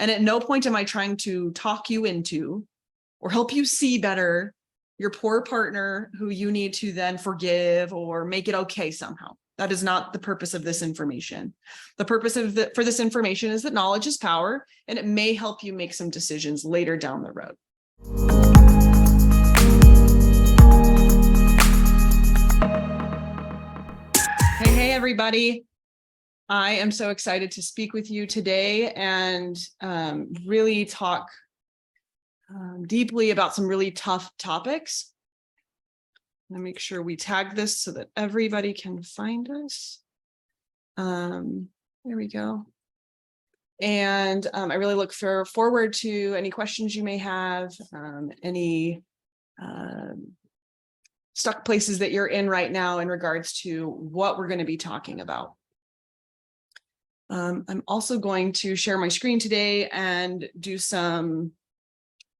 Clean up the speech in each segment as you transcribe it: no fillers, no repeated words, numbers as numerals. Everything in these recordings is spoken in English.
And at no point am I trying to talk you into or help you see better your poor partner who you need to then forgive or make it okay somehow. That is not the purpose of this information. The purpose for this information is that knowledge is power, and it may help you make some decisions later down the road. Hey, everybody. I am so excited to speak with you today and really talk deeply about some really tough topics. I'm gonna make sure we tag this so that everybody can find us. There we go. And I really look forward to any questions you may have, any stuck places that you're in right now in regards to what we're going to be talking about. I'm also going to share my screen today and do some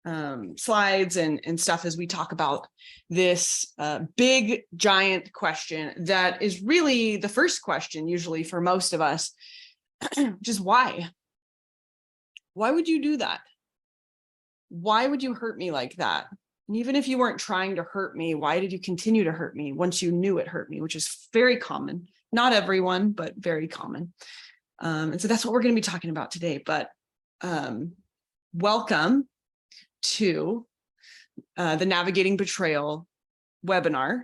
slides and stuff as we talk about this big, giant question that is really the first question usually for most of us, which is why? Why would you do that? Why would you hurt me like that? And even if you weren't trying to hurt me, why did you continue to hurt me once you knew it hurt me, which is very common. Not everyone, but very common. And so that's what we're going to be talking about today. But welcome to the Navigating Betrayal webinar,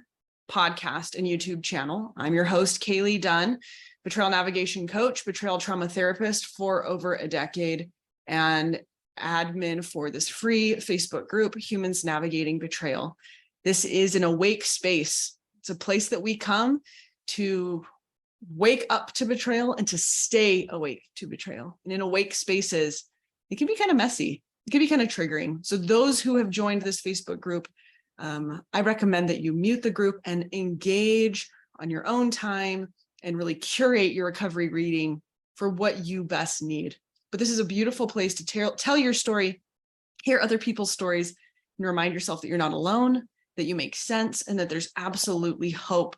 podcast, and YouTube channel. I'm your host, KayLee Dunn, betrayal navigation coach, betrayal trauma therapist for over a decade, and admin for this free Facebook group, Humans Navigating Betrayal. This is an awake space. It's a place that we come to wake up to betrayal and to stay awake to betrayal. And in awake spaces, it can be kind of messy. It can be kind of triggering. So those who have joined this Facebook group, I recommend that you mute the group and engage on your own time and really curate your recovery reading for what you best need. But this is a beautiful place to tell your story, hear other people's stories, and remind yourself that you're not alone, that you make sense, and that there's absolutely hope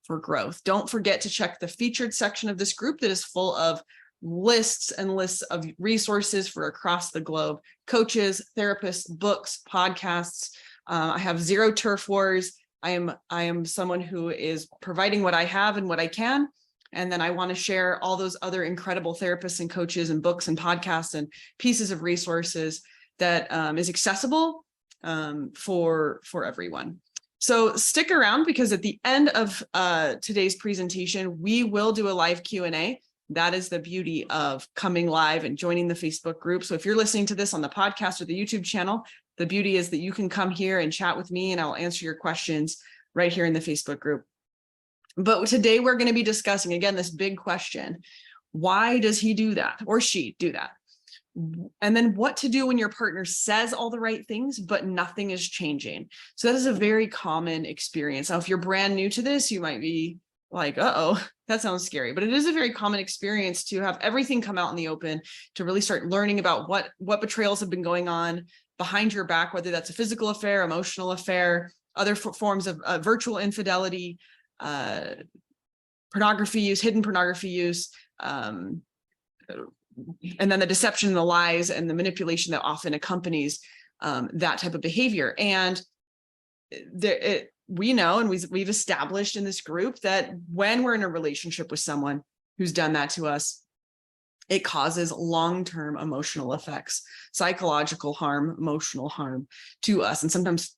for growth. Don't forget to check the featured section of this group that is full of lists and lists of resources for across the globe, coaches, therapists, books, podcasts. I have zero turf wars. I am someone who is providing what I have and what I can. And then I want to share all those other incredible therapists and coaches and books and podcasts and pieces of resources that is accessible for everyone. So stick around, because at the end of today's presentation, we will do a live Q&A. That is the beauty of coming live and joining the Facebook group. So if you're listening to this on the podcast or the YouTube channel, the beauty is that you can come here and chat with me and I'll answer your questions right here in the Facebook group. But today we're going to be discussing, again, this big question. Why does he do that or she do that? And then what to do when your partner says all the right things, but nothing is changing. So that is a very common experience. Now, if you're brand new to this, you might be like, uh-oh, that sounds scary. But it is a very common experience to have everything come out in the open, to really start learning about what betrayals have been going on behind your back, whether that's a physical affair, emotional affair, other forms of virtual infidelity, pornography use, hidden pornography use, and then the deception, the lies, and the manipulation that often accompanies that type of behavior. And we know, and we've established in this group, that when we're in a relationship with someone who's done that to us, it causes long-term emotional effects, psychological harm, emotional harm to us, and sometimes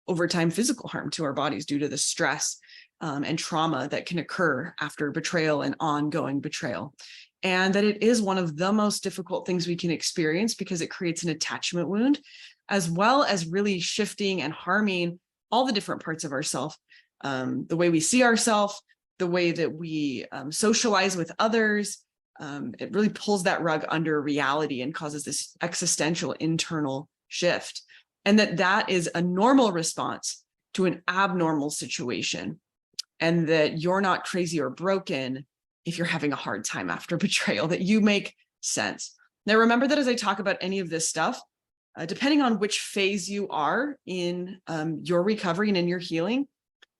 over time, physical harm to our bodies due to the stress and trauma that can occur after betrayal and ongoing betrayal. And that it is one of the most difficult things we can experience because it creates an attachment wound, as well as really shifting and harming all the different parts of ourselves, the way we see ourselves, the way that we socialize with others. It really pulls that rug under reality and causes this existential internal shift. And that is a normal response to an abnormal situation, and that you're not crazy or broken if you're having a hard time after betrayal, that you make sense. Now, remember that as I talk about any of this stuff, depending on which phase you are in your recovery and in your healing,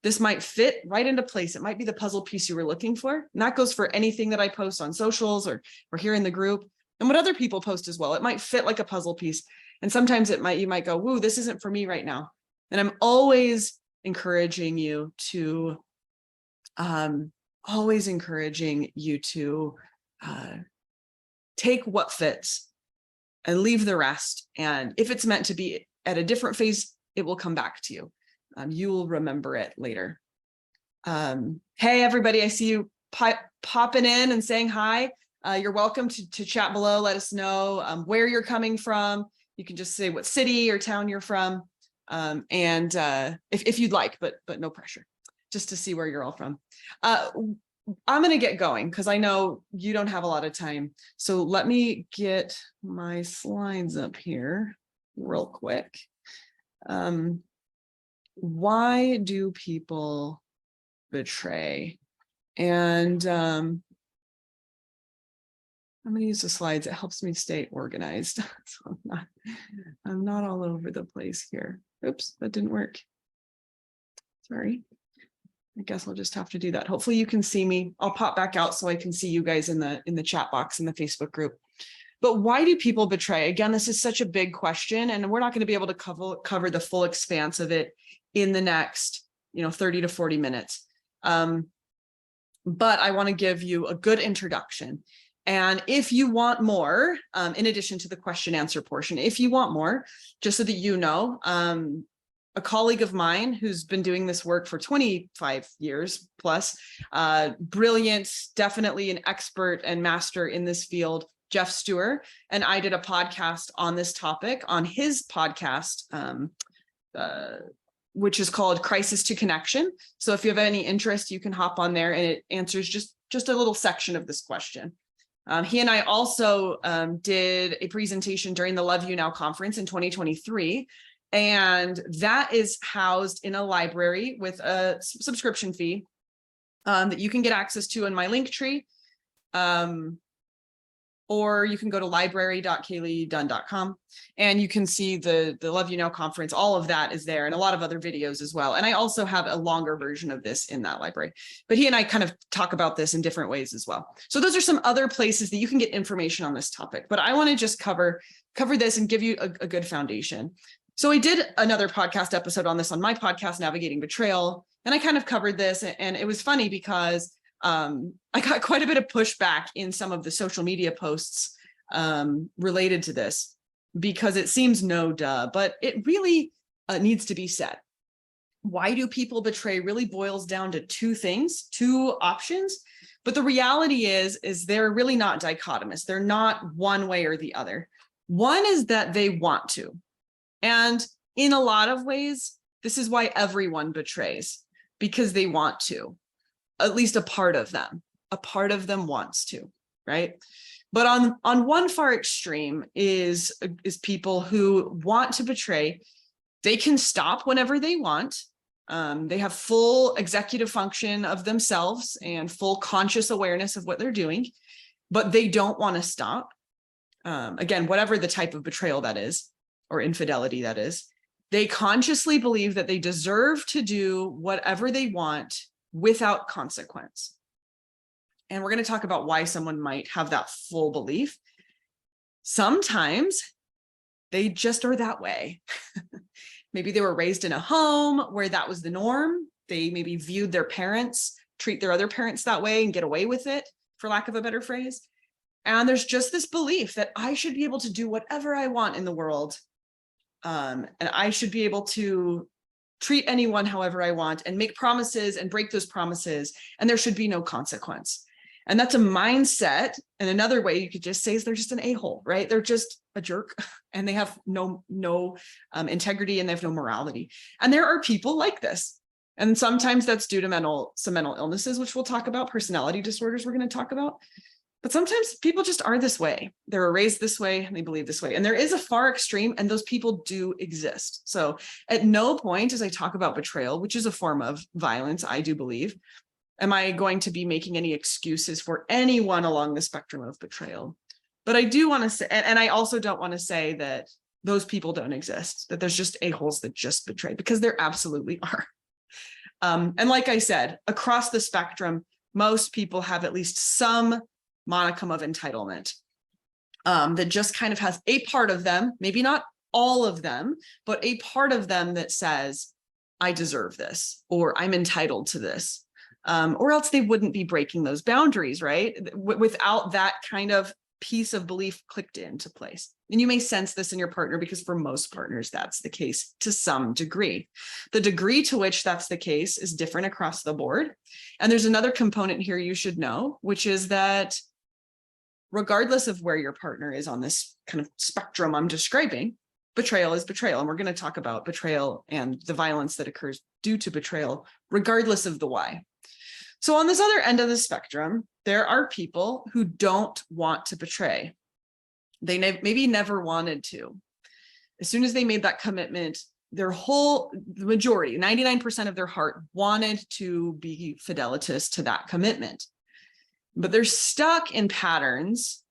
this might fit right into place. It might be the puzzle piece you were looking for. And that goes for anything that I post on socials or here in the group. and what other people post as well. It might fit like a puzzle piece. And sometimes you might go, woo, this isn't for me right now. And I'm always encouraging you to, take what fits and leave the rest. And if it's meant to be at a different phase, it will come back to you. You will remember it later. Hey, everybody, I see you popping in and saying hi. You're welcome to chat below. Let us know where you're coming from. You can just say what city or town you're from. And if you'd like, but no pressure, just to see where you're all from. I'm going to get going because I know you don't have a lot of time. So let me get my slides up here real quick. Why do people betray? And I'm going to use the slides. It helps me stay organized. So I'm not all over the place here. Oops, that didn't work. Sorry. I guess I'll just have to do that. Hopefully you can see me. I'll pop back out so I can see you guys in the chat box in the Facebook group. But why do people betray? Again, this is such a big question, and we're not going to be able to cover the full expanse of it in the next, 30 to 40 minutes. But I want to give you a good introduction. And if you want more, in addition to the question answer portion, if you want more, just so that you know, a colleague of mine who's been doing this work for 25 years plus, brilliant, definitely an expert and master in this field, Jeff Stewart, and I did a podcast on this topic on his podcast, which is called Crisis to Connection. So if you have any interest, you can hop on there, and it answers just a little section of this question. He and I also did a presentation during the Love You Now conference in 2023. And that is housed in a library with a subscription fee that you can get access to in my link tree. Or you can go to library.KayleeDunn.com and you can see the Love You Now conference. All of that is there, and a lot of other videos as well. And I also have a longer version of this in that library. But he and I kind of talk about this in different ways as well. So those are some other places that you can get information on this topic. But I want to just cover this and give you a good foundation. So I did another podcast episode on this on my podcast, Navigating Betrayal, and I kind of covered this, and it was funny because I got quite a bit of pushback in some of the social media posts related to this, because it seems no duh, but it really needs to be said. Why do people betray really boils down to two options, but the reality is they're really not dichotomous. They're not one way or the other. One is that they want to. And in a lot of ways, this is why everyone betrays, because they want to, at least a part of them wants to, right? But on one far extreme is people who want to betray. They can stop whenever they want. They have full executive function of themselves and full conscious awareness of what they're doing, but they don't want to stop. Again, whatever the type of betrayal that is, or infidelity that is, they consciously believe that they deserve to do whatever they want without consequence. And we're going to talk about why someone might have that full belief. Sometimes they just are that way. Maybe they were raised in a home where that was the norm. They maybe viewed their parents, treat their other parents that way and get away with it, for lack of a better phrase. And there's just this belief that I should be able to do whatever I want in the world. And I should be able to treat anyone however I want and make promises and break those promises, and there should be no consequence. And that's a mindset. And another way you could just say is they're just an a-hole, right? They're just a jerk, and they have no integrity, and they have no morality. And there are people like this. And sometimes that's due to some mental illnesses, which we'll talk about, personality disorders we're going to talk about. But sometimes people just are this way. They were raised this way and they believe this way. And there is a far extreme, and those people do exist. So at no point as I talk about betrayal, which is a form of violence, I do believe, am I going to be making any excuses for anyone along the spectrum of betrayal. But I do want to say, and I also don't want to say that those people don't exist, that there's just a-holes that just betray, because there absolutely are. And like I said, across the spectrum, most people have at least some modicum of entitlement. that just kind of has a part of them, maybe not all of them, but a part of them that says, I deserve this, or I'm entitled to this, or else they wouldn't be breaking those boundaries, right? Without that kind of piece of belief clicked into place. And you may sense this in your partner, because for most partners, that's the case to some degree. The degree to which that's the case is different across the board. And there's another component here you should know, which is that regardless of where your partner is on this kind of spectrum I'm describing, betrayal is betrayal. And we're going to talk about betrayal and the violence that occurs due to betrayal, regardless of the why. So on this other end of the spectrum, there are people who don't want to betray. They maybe never wanted to. As soon as they made that commitment, the majority, 99% of their heart wanted to be fidelitous to that commitment. But they're stuck in patterns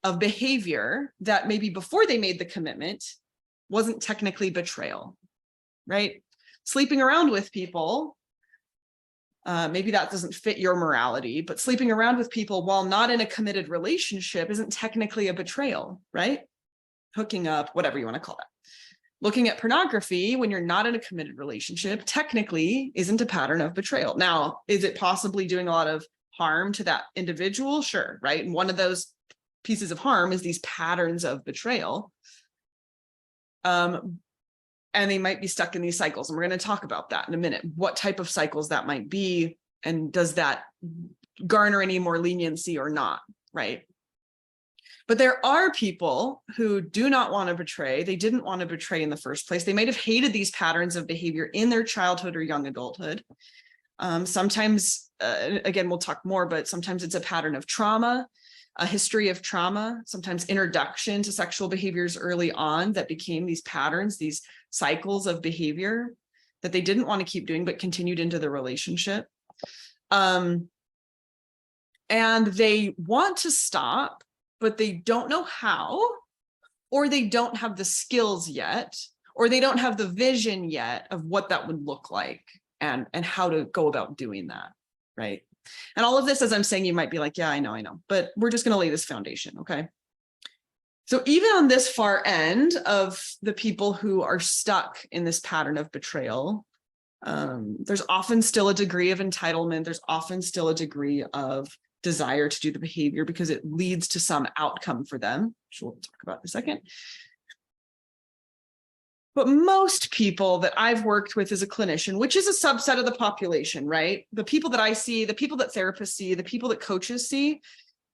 of behavior that maybe before they made the commitment wasn't technically betrayal, right? Sleeping around with people, maybe that doesn't fit your morality, but sleeping around with people while not in a committed relationship isn't technically a betrayal, right? Hooking up, whatever you want to call that. Looking at pornography when you're not in a committed relationship technically isn't a pattern of betrayal. Now, is it possibly doing a lot of harm to that individual? Sure, right? And one of those pieces of harm is these patterns of betrayal. And they might be stuck in these cycles. And we're going to talk about that in a minute, what type of cycles that might be, and does that garner any more leniency or not, right? But there are people who do not want to betray. They didn't want to betray in the first place. They might have hated these patterns of behavior in their childhood or young adulthood. Sometimes, again, we'll talk more, but sometimes it's a pattern of trauma, a history of trauma, sometimes introduction to sexual behaviors early on that became these patterns, these cycles of behavior that they didn't want to keep doing, but continued into the relationship. And they want to stop, but they don't know how, or they don't have the skills yet, or they don't have the vision yet of what that would look like and how to go about doing that, right? And all of this, as I'm saying, you might be like, yeah, I know, but we're just going to lay this foundation, okay? So even on this far end of the people who are stuck in this pattern of betrayal, there's often still a degree of entitlement. There's often still a degree of desire to do the behavior because it leads to some outcome for them, which we'll talk about in a second. But most people that I've worked with as a clinician, which is a subset of the population, right? The people that I see, the people that therapists see, the people that coaches see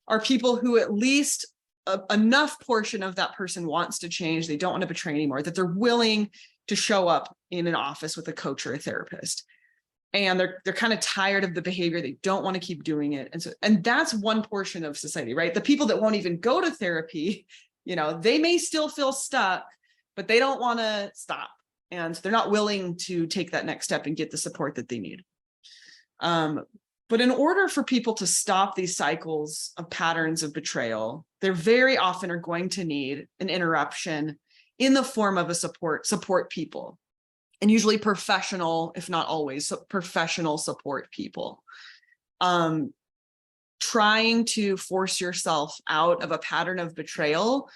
are people who at least enough portion of that person wants to change. They don't want to betray anymore, that they're willing to show up in an office with a coach or a therapist. And they're kind of tired of the behavior. They don't want to keep doing it. And that's one portion of society, right? The people that won't even go to therapy, they may still feel stuck, but they don't want to stop. And they're not willing to take that next step and get the support that they need. But in order for people to stop these cycles of patterns of betrayal, they very often are going to need an interruption in the form of a support people. And usually professional, if not always, professional support people. Trying to force yourself out of a pattern of betrayal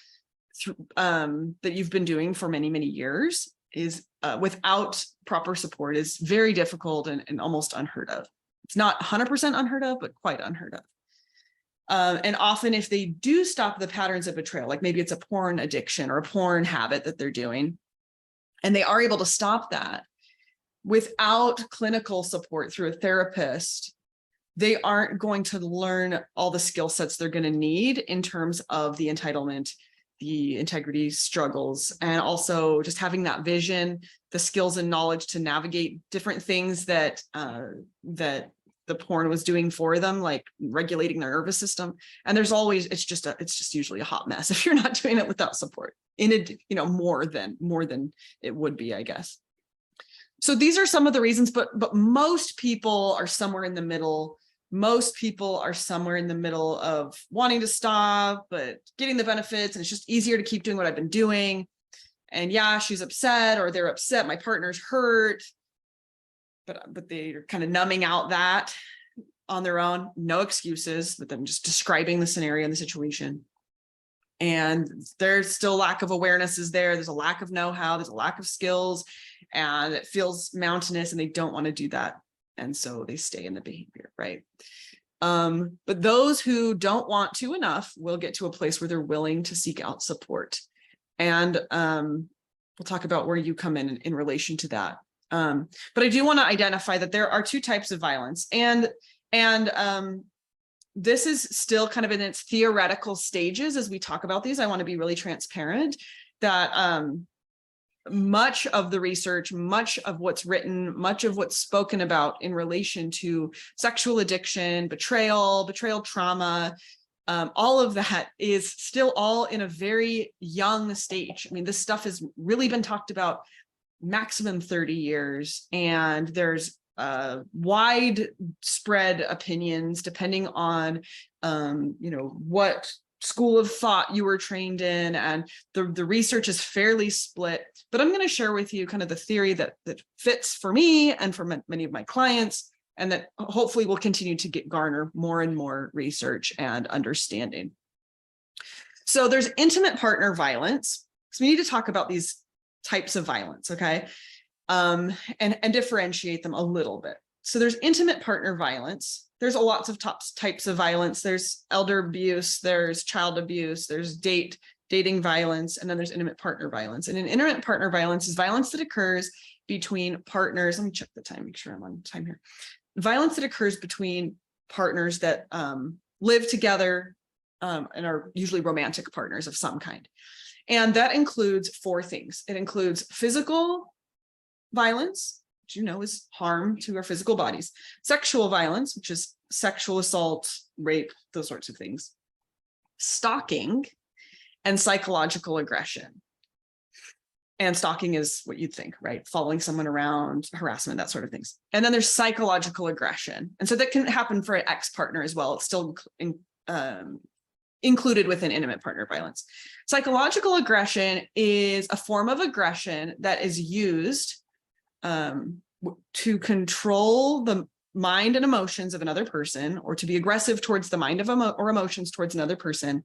that you've been doing for many, many years is without proper support is very difficult and almost unheard of. It's not 100% unheard of, but quite unheard of. And often if they do stop the patterns of betrayal, like maybe it's a porn addiction or a porn habit that they're doing, and they are able to stop that without clinical support through a therapist, they aren't going to learn all the skill sets they're going to need in terms of the entitlement, the integrity struggles, and also just having that vision, the skills and knowledge to navigate different things that the porn was doing for them, like regulating their nervous system. And there's always, it's just usually a hot mess if you're not doing it without support more than it would be, I guess. So these are some of the reasons, but most people are somewhere in the middle. Most people are somewhere in the middle of wanting to stop, but getting the benefits. And it's just easier to keep doing what I've been doing. And yeah, she's upset or they're upset. My partner's hurt. But they're kind of numbing out that on their own, no excuses, but them just describing the scenario and the situation. And there's still lack of awareness is there. There's a lack of know-how, there's a lack of skills, and it feels mountainous and they don't want to do that. And so they stay in the behavior, right? But those who don't want to enough will get to a place where they're willing to seek out support. And we'll talk about where you come in relation to that. But I do want to identify that there are two types of violence, and this is still kind of in its theoretical stages as we talk about these. I want to be really transparent that much of the research, much of what's written, much of what's spoken about in relation to sexual addiction, betrayal trauma, all of that is still all in a very young stage. I mean, this stuff has really been talked about maximum 30 years, and there's widespread opinions depending on what school of thought you were trained in, and the research is fairly split. But I'm going to share with you kind of the theory that fits for me and for many of my clients, and that hopefully will continue to garner more and more research and understanding. So there's intimate partner violence. So we need to talk about these types of violence, okay? And differentiate them a little bit. So there's intimate partner violence. There's lots of types of violence. There's elder abuse, there's child abuse, there's dating violence, and then there's intimate partner violence. And an intimate partner violence is violence that occurs between partners. Let me check the time, make sure I'm on time here. Violence that occurs between partners that live together and are usually romantic partners of some kind. And that includes four things. It includes physical violence, which is harm to our physical bodies, sexual violence, which is sexual assault, rape, those sorts of things, stalking, and psychological aggression. And stalking is what you'd think, right? Following someone around, harassment, that sort of things. And then there's psychological aggression. And so that can happen for an ex-partner as well. It's still included within intimate partner violence. Psychological aggression is a form of aggression that is used to control the mind and emotions of another person, or to be aggressive towards the mind of or emotions towards another person,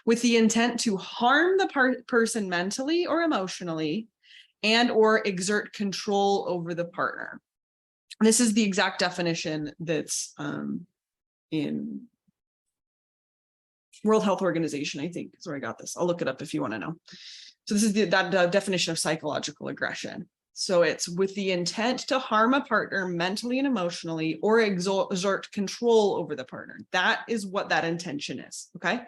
with the intent to harm the person mentally or emotionally, and or exert control over the partner. This is the exact definition that's in World Health Organization, I think is where I got this. I'll look it up if you want to know. So this is that definition of psychological aggression. So it's with the intent to harm a partner mentally and emotionally, or exert control over the partner. That is what that intention is, okay?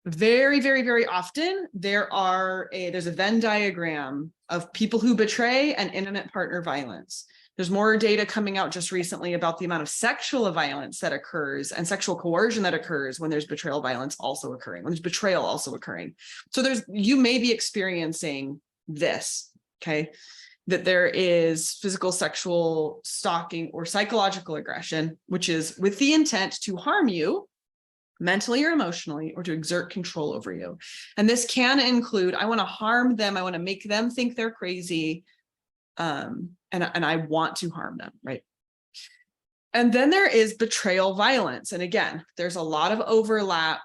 Very, very, very often there's a Venn diagram of people who betray and intimate partner violence. There's more data coming out just recently about the amount of sexual violence that occurs and sexual coercion that occurs when there's betrayal violence also occurring, when there's betrayal also occurring. So you may be experiencing this, okay? That there is physical, sexual, stalking, or psychological aggression, which is with the intent to harm you mentally or emotionally, or to exert control over you. And this can include, I want to harm them, I want to make them think they're crazy, and I want to harm them, right? And then there is betrayal violence. And again, there's a lot of overlap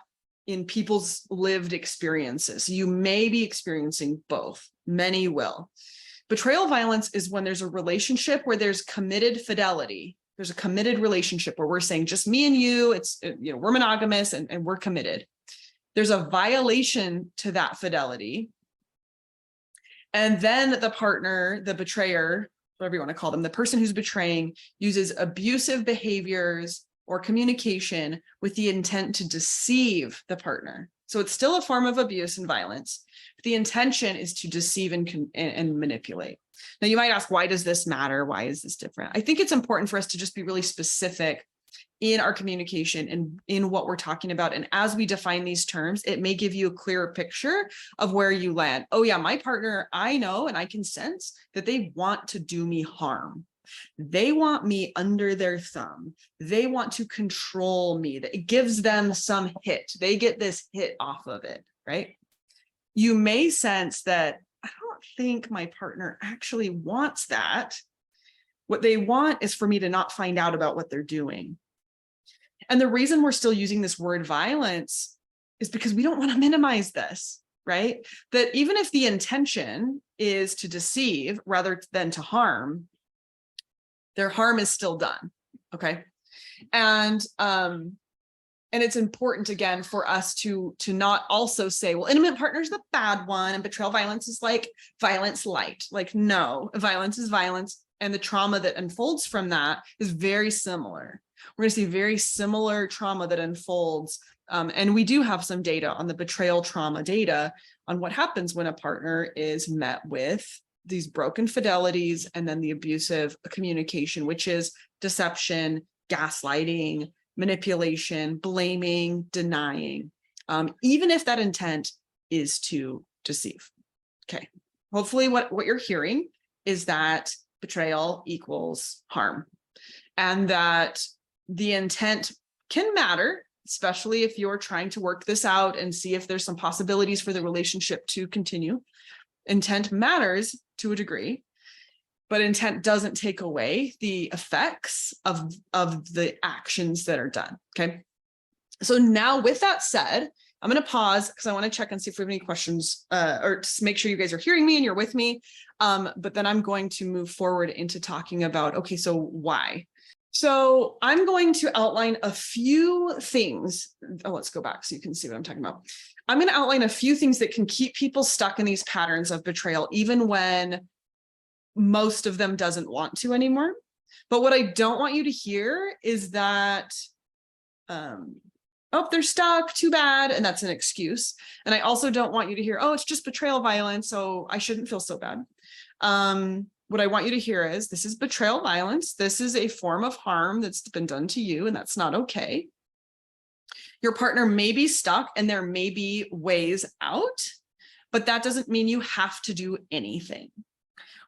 in people's lived experiences. You may be experiencing both, many will. Betrayal violence is when there's a relationship where there's committed fidelity. There's a committed relationship where we're saying just me and you, it's, we're monogamous and we're committed. There's a violation to that fidelity. And then the partner, the betrayer, whatever you want to call them, the person who's betraying uses abusive behaviors or communication with the intent to deceive the partner. So it's still a form of abuse and violence. But the intention is to deceive and manipulate. Now, you might ask, why does this matter? Why is this different? I think it's important for us to just be really specific in our communication and in what we're talking about. And as we define these terms, it may give you a clearer picture of where you land. Oh yeah, my partner, I know and I can sense that they want to do me harm. They want me under their thumb. They want to control me. It gives them some hit. They get this hit off of it, right? You may sense that I don't think my partner actually wants that. What they want is for me to not find out about what they're doing. And the reason we're still using this word violence is because we don't want to minimize this, right? That even if the intention is to deceive rather than to harm, their harm is still done, okay? And it's important, again, for us to not also say, well, intimate partner is the bad one and betrayal violence is like violence light. Like, no, violence is violence. And the trauma that unfolds from that is very similar. We're going to see very similar trauma that unfolds. And we do have some data on the betrayal trauma data on what happens when a partner is met with these broken fidelities and then the abusive communication, which is deception, gaslighting, manipulation, blaming, denying, even if that intent is to deceive. Okay. Hopefully what you're hearing is that betrayal equals harm, and that the intent can matter, especially if you're trying to work this out and see if there's some possibilities for the relationship to continue. Intent matters to a degree, but intent doesn't take away the effects of the actions that are done. Okay. So now with that said, I'm going to pause because I want to check and see if we have any questions, or just make sure you guys are hearing me and you're with me. But then I'm going to move forward into talking about, okay, so why? So I'm going to outline a few things. Oh, let's go back so you can see what I'm talking about. I'm going to outline a few things that can keep people stuck in these patterns of betrayal, even when most of them doesn't want to anymore. But what I don't want you to hear is that, oh, they're stuck, too bad, and that's an excuse. And I also don't want you to hear, oh, it's just betrayal violence, so I shouldn't feel so bad. What I want you to hear is this is betrayal violence. This is a form of harm that's been done to you, and that's not okay. Your partner may be stuck and there may be ways out, but that doesn't mean you have to do anything.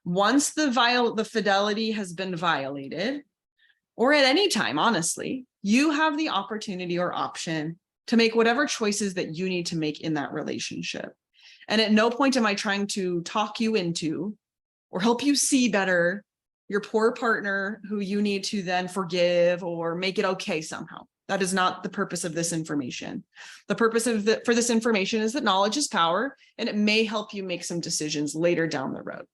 Once the fidelity has been violated, or at any time, honestly, you have the opportunity or option to make whatever choices that you need to make in that relationship. And at no point am I trying to talk you into or help you see better your poor partner who you need to then forgive or make it okay somehow. That is not the purpose of this information. The purpose for this information is that knowledge is power, and it may help you make some decisions later down the road.